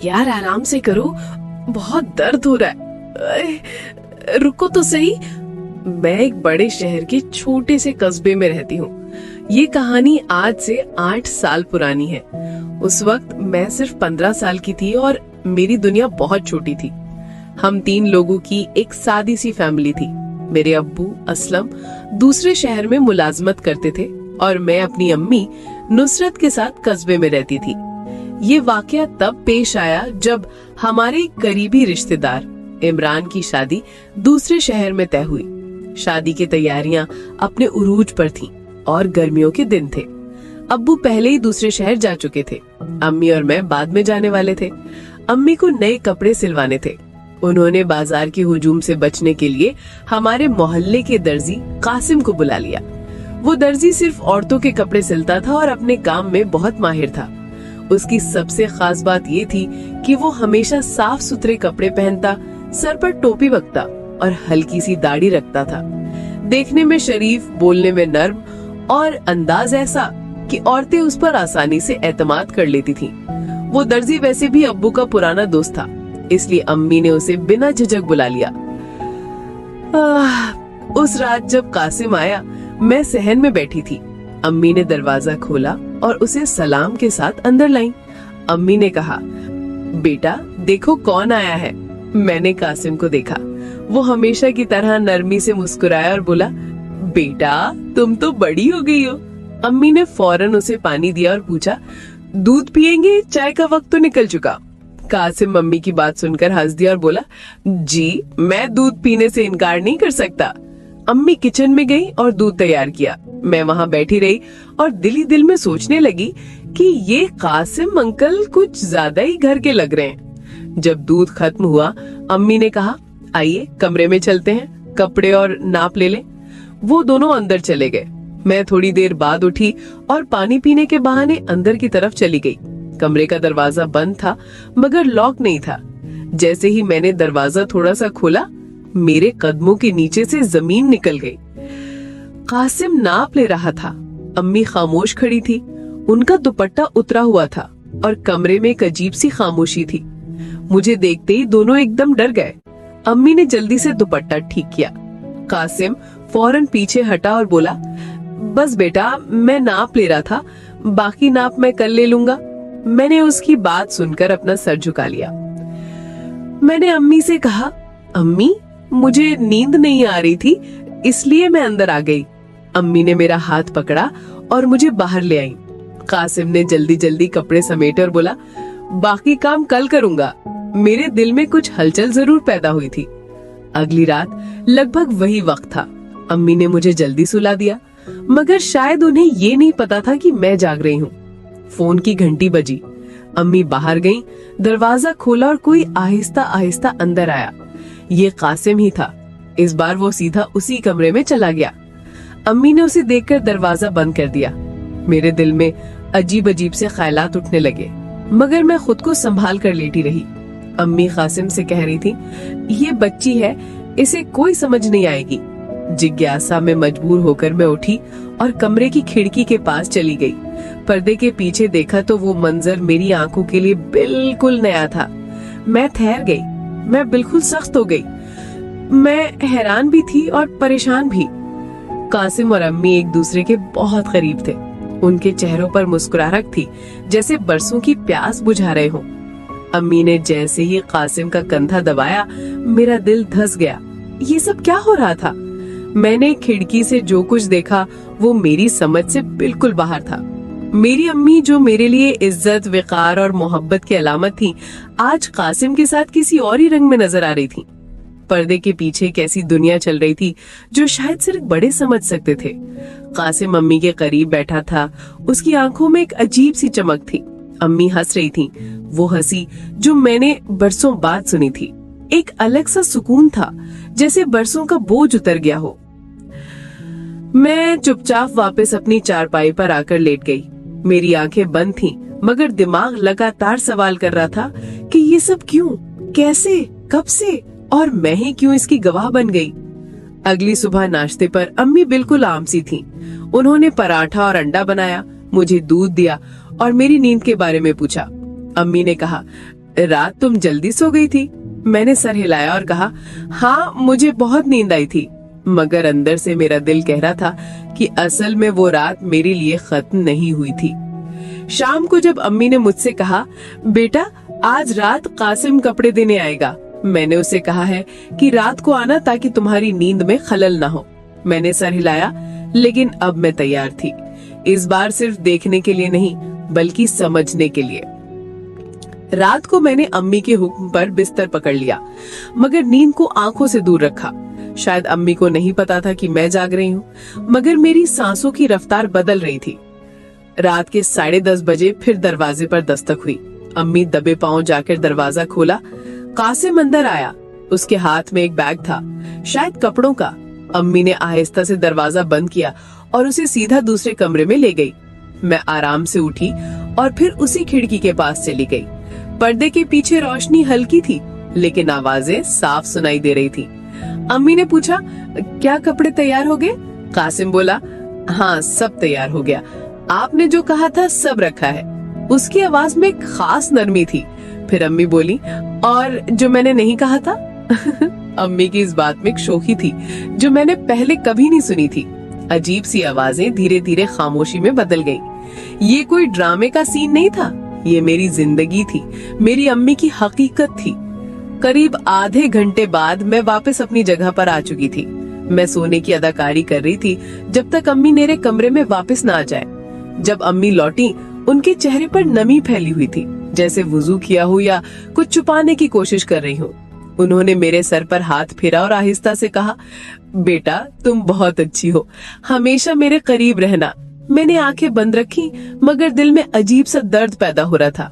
यार आराम से करो, बहुत दर्द हो रहा है। रुको तो सही। मैं एक बड़े शहर के छोटे से कस्बे में रहती हूँ। ये कहानी आज से 8 साल पुरानी है। उस वक्त मैं सिर्फ 15 साल की थी और मेरी दुनिया बहुत छोटी थी। हम 3 लोगों की एक सादी सी फैमिली थी। मेरे अब्बू असलम दूसरे शहर में मुलाजमत करते थे और मैं अपनी अम्मी नुसरत के साथ कस्बे में रहती थी। ये वाकया तब पेश आया जब हमारे करीबी रिश्तेदार इमरान की शादी दूसरे शहर में तय हुई। शादी की तैयारियां अपने उरूज पर थीं और गर्मियों के दिन थे। अब्बू पहले ही दूसरे शहर जा चुके थे। अम्मी और मैं बाद में जाने वाले थे। अम्मी को नए कपड़े सिलवाने थे। उन्होंने बाजार की हुजूम से बचने के लिए हमारे मोहल्ले के दर्जी कासिम को बुला लिया। वो दर्जी सिर्फ औरतों के कपड़े सिलता था और अपने काम में बहुत माहिर था। उसकी सबसे खास बात ये थी कि वो हमेशा साफ सुथरे कपड़े पहनता, सर पर टोपी रखता और हल्की सी दाढ़ी रखता था। देखने में शरीफ, बोलने में नर्म और अंदाज ऐसा कि औरतें उस पर आसानी से एतमाद कर लेती थीं। वो दर्जी वैसे भी अब्बू का पुराना दोस्त था, इसलिए अम्मी ने उसे बिना झिझक बुला लिया। उस रात जब कासिम आया, मैं सहन में बैठी थी। अम्मी ने दरवाजा खोला और उसे सलाम के साथ अंदर लाई। अम्मी ने कहा, बेटा देखो कौन आया है। मैंने कासिम को देखा। वो हमेशा की तरह नरमी से मुस्कुराया और बोला, बेटा तुम तो बड़ी हो गई हो। अम्मी ने फौरन उसे पानी दिया और पूछा, दूध पिएंगे? चाय का वक्त तो निकल चुका। कासिम मम्मी की बात सुनकर हंस दिया और बोला, जी मैं दूध पीने से इनकार नहीं कर सकता। अम्मी किचन में गई और दूध तैयार किया। मैं वहाँ बैठी रही और दिल ही दिल में सोचने लगी कि ये कासिम अंकल कुछ ज्यादा ही घर के लग रहे हैं। जब दूध खत्म हुआ, अम्मी ने कहा, आइए कमरे में चलते हैं, कपड़े और नाप ले लें। वो दोनों अंदर चले गए। मैं थोड़ी देर बाद उठी और पानी पीने के बहाने अंदर की तरफ चली गई। कमरे का दरवाजा बंद था मगर लॉक नहीं था। जैसे ही मैंने दरवाजा थोड़ा सा खोला, मेरे कदमों के नीचे से जमीन निकल गई। कासिम नाप ले रहा था। अम्मी खामोश खड़ी थी। उनका दुपट्टा उतरा हुआ था और कमरे में एक अजीब सी खामोशी थी। मुझे देखते ही दोनों एकदम डर गए। अम्मी ने जल्दी से दुपट्टा ठीक किया। कासिम फौरन पीछे हटा और बोला, बस बेटा मैं नाप ले रहा था, बाकी नाप मैं कल ले लूंगा। मैंने उसकी बात सुनकर अपना सर झुका लिया। मैंने अम्मी से कहा, अम्मी मुझे नींद नहीं आ रही थी इसलिए मैं अंदर आ गई। अम्मी ने मेरा हाथ पकड़ा और मुझे बाहर ले आई। कासिम ने जल्दी जल्दी कपड़े समेटे और बोला, बाकी काम कल करूंगा। मेरे दिल में कुछ हलचल जरूर पैदा हुई थी। अगली रात लगभग वही वक्त था। अम्मी ने मुझे जल्दी सुला दिया, मगर शायद उन्हें ये नहीं पता था कि मैं जाग रही हूँ। फोन की घंटी बजी। अम्मी बाहर गईं, दरवाजा खोला और कोई आहिस्ता आहिस्ता अंदर आया। ये कासिम ही था। इस बार वो सीधा उसी कमरे में चला गया। अम्मी ने उसे देखकर दरवाजा बंद कर दिया। मेरे दिल में अजीब अजीब से ख्यालात उठने लगे, मगर मैं खुद को संभाल कर लेटी रही। अम्मी कासिम से कह रही थी, ये बच्ची है, इसे कोई समझ नहीं आएगी। जिज्ञासा में मजबूर होकर मैं उठी और कमरे की खिड़की के पास चली गई। पर्दे के पीछे देखा तो वो मंजर मेरी आंखों के लिए बिल्कुल नया था। मैं ठहर गई। मैं बिल्कुल सख्त हो गई। मैं हैरान भी थी और परेशान भी। कासिम और अम्मी एक दूसरे के बहुत करीब थे। उनके चेहरों पर मुस्कुराहट थी, जैसे बरसों की प्यास बुझा रहे हों। अम्मी ने जैसे ही कासिम का कंधा दबाया, मेरा दिल धस गया। ये सब क्या हो रहा था? मैंने खिड़की से जो कुछ देखा वो मेरी समझ से बिल्कुल बाहर था। मेरी अम्मी जो मेरे लिए इज्जत, वकार और मोहब्बत की अलामत थी, आज कासिम के साथ किसी और ही रंग में नजर आ रही थी। पर्दे के पीछे कैसी दुनिया चल रही थी जो शायद सिर्फ बड़े समझ सकते थे। कासिम अम्मी के करीब बैठा था। उसकी आंखों में एक अजीब सी चमक थी। अम्मी हंस रही थी, वो हंसी जो मैंने बरसों बाद सुनी थी। एक अलग सा सुकून था, जैसे बरसों का बोझ उतर गया हो। मैं चुपचाप वापस अपनी चारपाई पर आकर लेट गई। मेरी आंखें बंद थीं, मगर दिमाग लगातार सवाल कर रहा था कि ये सब क्यों, कैसे, कब से और मैं ही क्यों इसकी गवाह बन गई। अगली सुबह नाश्ते पर अम्मी बिल्कुल आम सी थीं। उन्होंने पराठा और अंडा बनाया, मुझे दूध दिया और मेरी नींद के बारे में पूछा। अम्मी ने कहा, रात तुम जल्दी सो गई थी? मैंने सर हिलाया और कहा, हाँ मुझे बहुत नींद आई थी। मगर अंदर से मेरा दिल कह रहा था कि असल में वो रात मेरे लिए खत्म नहीं हुई थी। शाम को जब अम्मी ने मुझसे कहा, बेटा आज रात कासिम कपड़े देने आएगा, मैंने उसे कहा है कि रात को आना ताकि तुम्हारी नींद में खलल ना हो। मैंने सर हिलाया, लेकिन अब मैं तैयार थी, इस बार सिर्फ देखने के लिए नहीं बल्कि समझने के लिए। रात को मैंने अम्मी के हुक्म पर बिस्तर पकड़ लिया, मगर नींद को आंखों से दूर रखा। शायद अम्मी को नहीं पता था कि मैं जाग रही हूँ, मगर मेरी सांसों की रफ्तार बदल रही थी। रात के 10:30 बजे फिर दरवाजे पर दस्तक हुई। अम्मी दबे पांव जाकर दरवाजा खोला। कासिम अंदर आया। उसके हाथ में एक बैग था, शायद कपड़ों का। अम्मी ने आहिस्ता से दरवाजा बंद किया और उसे सीधा दूसरे कमरे में ले गई। मैं आराम से उठी और फिर उसी खिड़की के पास चली गई। पर्दे के पीछे रोशनी हल्की थी, लेकिन आवाजें साफ सुनाई दे रही थी। अम्मी ने पूछा, क्या कपड़े तैयार हो गए? कासिम बोला, हाँ सब तैयार हो गया, आपने जो कहा था सब रखा है। उसकी आवाज में एक खास नरमी थी। फिर अम्मी बोली, और जो मैंने नहीं कहा था? अम्मी की इस बात में एक शोखी थी जो मैंने पहले कभी नहीं सुनी थी। अजीब सी आवाजें धीरे धीरे खामोशी में बदल गईं। ये कोई ड्रामे का सीन नहीं था, ये मेरी जिंदगी थी, मेरी अम्मी की हकीकत थी। करीब आधे घंटे बाद मैं वापस अपनी जगह पर आ चुकी थी। मैं सोने की अदाकारी कर रही थी जब तक अम्मी मेरे कमरे में वापस ना आ जाए। जब अम्मी लौटी, उनके चेहरे पर नमी फैली हुई थी, जैसे वुजू किया हो या कुछ छुपाने की कोशिश कर रही हो। उन्होंने मेरे सर पर हाथ फेरा और आहिस्ता से कहा, बेटा तुम बहुत अच्छी हो, हमेशा मेरे करीब रहना। मैंने आंखें बंद रखी, मगर दिल में अजीब सा दर्द पैदा हो रहा था।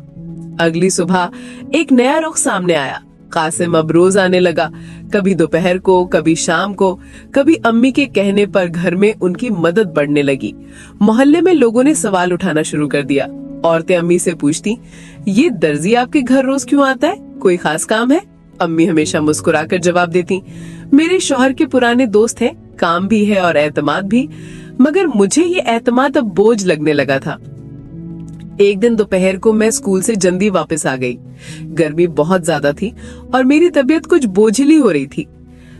अगली सुबह एक नया रुख सामने आया। कासिम अब रोज आने लगा, कभी दोपहर को, कभी शाम को, कभी अम्मी के कहने पर घर में उनकी मदद बढ़ने लगी। मोहल्ले में लोगों ने सवाल उठाना शुरू कर दिया। औरतें अम्मी से पूछती, ये दर्जी आपके घर रोज क्यों आता है, कोई खास काम है? अम्मी हमेशा मुस्कुराकर जवाब देती, मेरे शौहर के पुराने दोस्त हैं, काम भी है और एतमाद भी। मगर मुझे ये एतमाद अब बोझ लगने लगा था। एक दिन दोपहर को मैं स्कूल से जल्दी वापस आ गई। गर्मी बहुत ज्यादा थी और मेरी तबीयत कुछ बोझिली हो रही थी।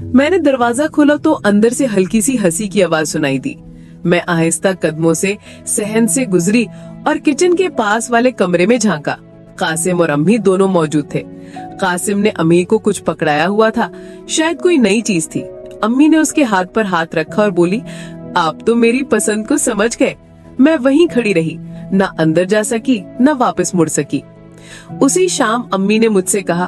मैंने दरवाजा खोला तो अंदर से हल्की सी हंसी की आवाज सुनाई दी। मैं आहिस्ता कदमों से सहन से गुजरी और किचन के पास वाले कमरे में झांका। कासिम और अम्मी दोनों मौजूद थे। कासिम ने अम्मी को कुछ पकड़ाया हुआ था, शायद कोई नई चीज थी। अम्मी ने उसके हाथ पर हाथ रखा और बोली, आप तो मेरी पसंद को समझ गए। मैं वहीं खड़ी रही, न अंदर जा सकी न वापस मुड़ सकी। उसी शाम अम्मी ने मुझसे कहा,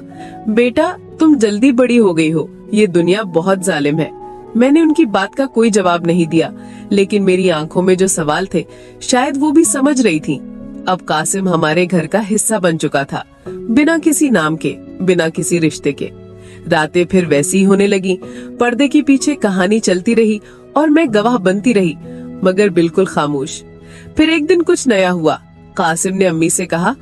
बेटा तुम जल्दी बड़ी हो गई हो, ये दुनिया बहुत जालिम है। मैंने उनकी बात का कोई जवाब नहीं दिया, लेकिन मेरी आंखों में जो सवाल थे शायद वो भी समझ रही थी। अब कासिम हमारे घर का हिस्सा बन चुका था, बिना किसी नाम के, बिना किसी रिश्ते के। रातें फिर वैसी ही होने लगी। पर्दे के पीछे कहानी चलती रही और मैं गवाह बनती रही, मगर बिल्कुल खामोश। फिर एक दिन कुछ नया हुआ। कासिम ने अम्मी से कहा,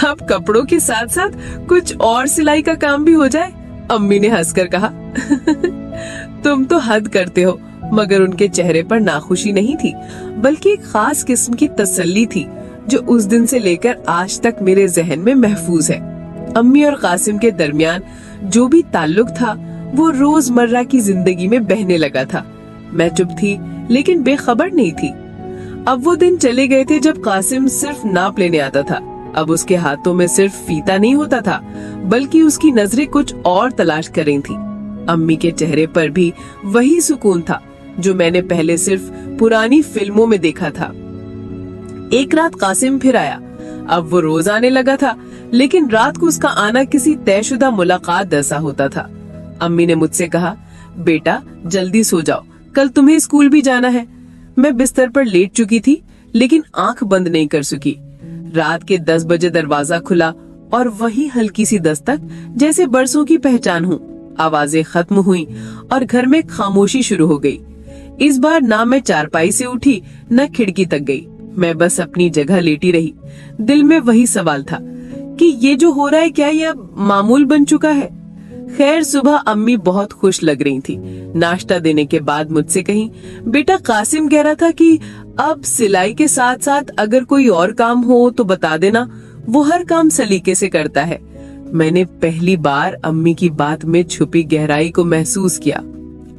अब कपड़ों के साथ साथ कुछ और सिलाई का काम भी हो जाए। अम्मी ने हंसकर कहा, तुम तो हद करते हो। मगर उनके चेहरे पर नाखुशी नहीं थी, बल्कि एक खास किस्म की तसल्ली थी जो उस दिन से लेकर आज तक मेरे जहन में महफूज है। अम्मी और कासिम के दरमियान जो भी ताल्लुक था वो रोजमर्रा की जिंदगी में बहने लगा था। मैं चुप थी, लेकिन बेखबर नहीं थी। अब वो दिन चले गए थे जब कासिम सिर्फ नाप लेने आता था। अब उसके हाथों में सिर्फ फीता नहीं होता था, बल्कि उसकी नजरें कुछ और तलाश कर रही थी। अम्मी के चेहरे पर भी वही सुकून था जो मैंने पहले सिर्फ पुरानी फिल्मों में देखा था। एक रात कासिम फिर आया। अब वो रोज आने लगा था, लेकिन रात को उसका आना किसी तयशुदा मुलाकात जैसा होता था। अम्मी ने मुझसे कहा, बेटा जल्दी सो जाओ, कल तुम्हें स्कूल भी जाना है। मैं बिस्तर पर लेट चुकी थी, लेकिन आंख बंद नहीं कर सकी। रात के 10 बजे दरवाजा खुला और वही हल्की सी दस्तक, जैसे बरसों की पहचान हो। आवाजें खत्म हुई और घर में खामोशी शुरू हो गई। इस बार ना मैं चारपाई से उठी न खिड़की तक गई। मैं बस अपनी जगह लेटी रही। दिल में वही सवाल था कि ये जो हो रहा है क्या ये अब मामूल बन चुका है। खैर सुबह अम्मी बहुत खुश लग रही थी। नाश्ता देने के बाद मुझसे कही, बेटा कासिम कह रहा था कि अब सिलाई के साथ साथ अगर कोई और काम हो तो बता देना, वो हर काम सलीके से करता है। मैंने पहली बार अम्मी की बात में छुपी गहराई को महसूस किया।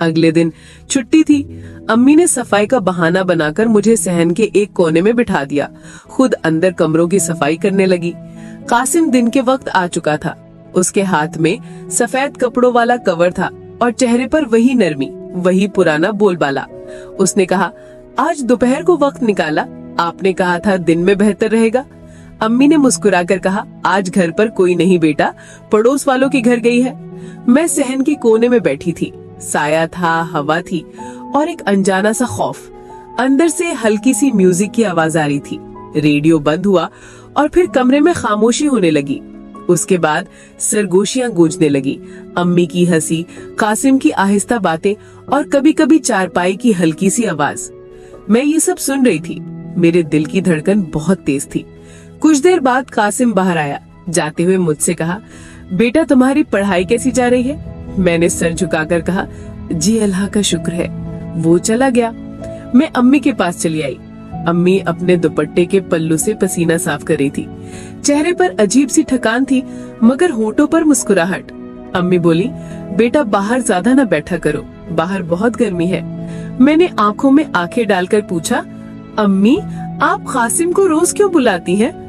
अगले दिन छुट्टी थी। अम्मी ने सफाई का बहाना बनाकर मुझे सहन के एक कोने में बिठा दिया, खुद अंदर कमरों की सफाई करने लगी। कासिम दिन के वक्त आ चुका था। उसके हाथ में सफेद कपड़ों वाला कवर था और चेहरे पर वही नरमी, वही पुराना बोलबाला। उसने कहा, आज दोपहर को वक्त निकाला, आपने कहा था दिन में बेहतर रहेगा। अम्मी ने मुस्कुराकर कहा, आज घर पर कोई नहीं बेटा, पड़ोस वालों के घर गई है। मैं सहन के कोने में बैठी थी। साया था, हवा थी और एक अनजाना सा खौफ। अंदर से हल्की सी म्यूजिक की आवाज आ रही थी। रेडियो बंद हुआ और फिर कमरे में खामोशी होने लगी। उसके बाद सरगोशियां गूंजने लगी, अम्मी की हंसी, कासिम की आहिस्ता बातें और कभी कभी चारपाई की हल्की सी आवाज। मैं ये सब सुन रही थी। मेरे दिल की धड़कन बहुत तेज थी। कुछ देर बाद कासिम बाहर आया। जाते हुए मुझसे कहा, बेटा तुम्हारी पढ़ाई कैसी जा रही है? मैंने सर झुकाकर कहा, जी अल्लाह का शुक्र है। वो चला गया। मैं अम्मी के पास चली आई। अम्मी अपने दुपट्टे के पल्लू से पसीना साफ कर रही थी। चेहरे पर अजीब सी थकान थी, मगर होठों पर मुस्कुराहट। अम्मी बोली, बेटा बाहर ज्यादा न बैठा करो, बाहर बहुत गर्मी है। मैंने आंखों में आंखें डालकर पूछा, अम्मी आप कासिम को रोज क्यों बुलाती हैं?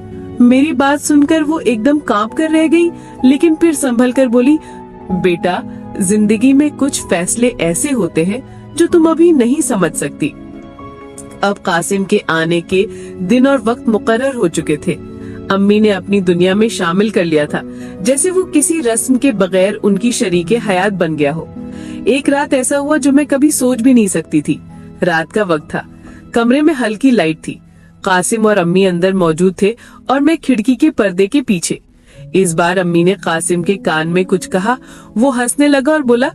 मेरी बात सुनकर वो एकदम कांप कर रह गई, लेकिन फिर संभल कर बोली, बेटा जिंदगी में कुछ फैसले ऐसे होते हैं जो तुम अभी नहीं समझ सकती। अब कासिम के आने के दिन और वक्त मुकर्रर हो चुके थे। अम्मी ने अपनी दुनिया में शामिल कर लिया था, जैसे वो किसी रस्म के बगैर उनकी शरीके हयात बन गया हो। एक रात ऐसा हुआ जो मैं कभी सोच भी नहीं सकती थी। रात का वक्त था, कमरे में हल्की लाइट थी। कासिम और अम्मी अंदर मौजूद थे और मैं खिड़की के पर्दे के पीछे। इस बार अम्मी ने कासिम के कान में कुछ कहा। वो हंसने लगा और बोला,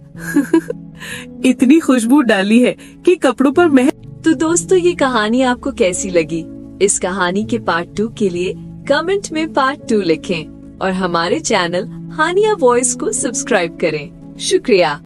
इतनी खुशबू डाली है कि कपड़ों पर महक। तो दोस्तों, ये कहानी आपको कैसी लगी? इस कहानी के पार्ट 2 के लिए कमेंट में पार्ट 2 लिखें और हमारे चैनल हानिया वॉइस को सब्सक्राइब करें। शुक्रिया।